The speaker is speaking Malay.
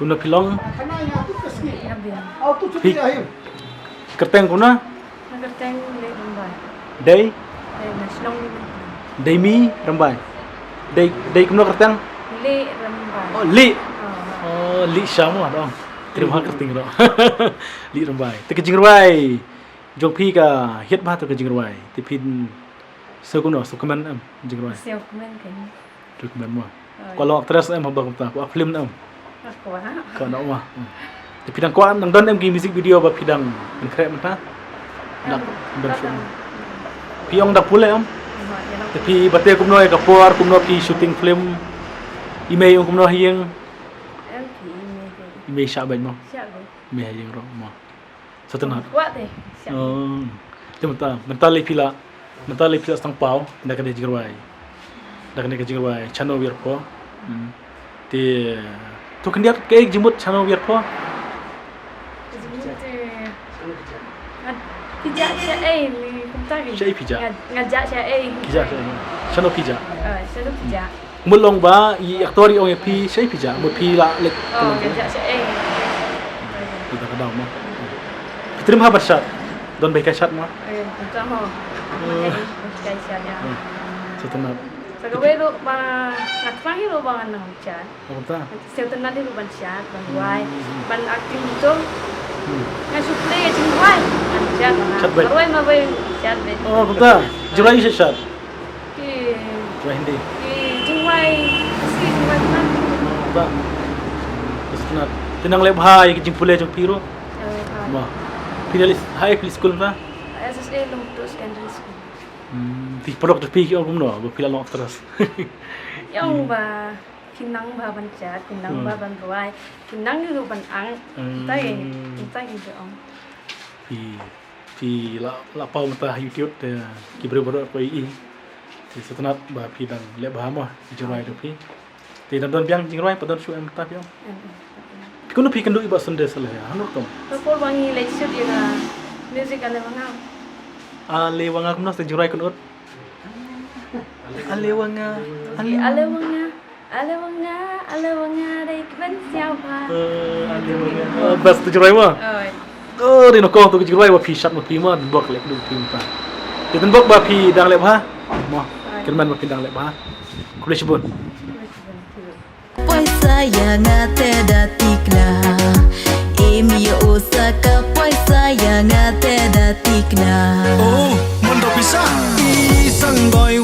kumna pilong. Pi Kerteng kumna. Nagkateng le rambai. Day. Naslong Day mi rambai. Day kumna kerteng. le rambai. Oh li. Oh li syamo dong. Terima kerteng dong. Li rambai. Te kejing rambai. Jong pi ka hiet ba te kejing rambai. Te pin sơ kumna so kemen am jing rambai. Siêu men kan. Tu kemen mo. Kalau terus em habang ta ko film am. Aku ha. Ko na ma. Te pidang ko nang don em gi music video ba pidang men krep mata. Nak dan film. Piong dak pula am. Tapi bate kumno e kapor kumno pi shooting film. Email yung kumno hiyang Em thì me. email sya ban mo. Siap go. Email hiyang ro mo. Sa tanah. Kuat deh. Siap. Oh. Te mental le pila. Mental le pila stang pau nak kena jingrawai. Nak kena jingrawai channel wir po. Te tu kendiat ke jimut channel wir po. Pijak saya ni kumta ke? Saya pijak. Ngajak saya. Pija sa channel pija. Saya pijak. Mulong ba i aktori ong pi sai pija mo pi la lek. Oh, ngajak saya. Kita kadang mo. Terima kasih. Don baik kasat mo. Kumta mo. Kai saya. Sa tanah. Sagawe lu ba ngatfangi lu ba nang chat. Apa ta? Siêu tân đi lu ban chat, ban wai, ban acting itu. Ngai suple ya cing wai. Chat. Chat baik. Wai ma bai chat baik. Oh, betul. Jurai sesat. Ki Jurai hindi. cing wai si cing wai kan. Betul. Terus tenang lep hai ke jingpule jong piro. Ma. Finalis hai please school na. SSA long to secondary school. Ti produk pi ki album no, go pila long terus. Yang ba kinang ba ban chat, kinang ba ban wai, kinang lu ban ang. Tai gitu om. Pi la pau mata YouTube te ki bro ko i. Ti setenat ba pi dang lep ba mo jurai do pi. Ti dan don biang jingrai padon su em ta pi om. Pi kuno pi kendu iba sunde sele ya. Hanu tom. Por wangi lecture dia music ale mangau. Alewanga kumno te jurai kunut. Alewanga. Alewanga dai kben siao ha. Alewanga. Bas te jurai mo. Oi. Oh, di noko tu jurai wa pi shat mo pi mo bok lek du pi ta. Ten bok ba pi dang lek ha. Mo. Kelman ba pi dang lek ha. Kule sibun. Pois sayang ate datikna Emi Osaka pois sayang ate datikna Oh, mundo pisah Isang boy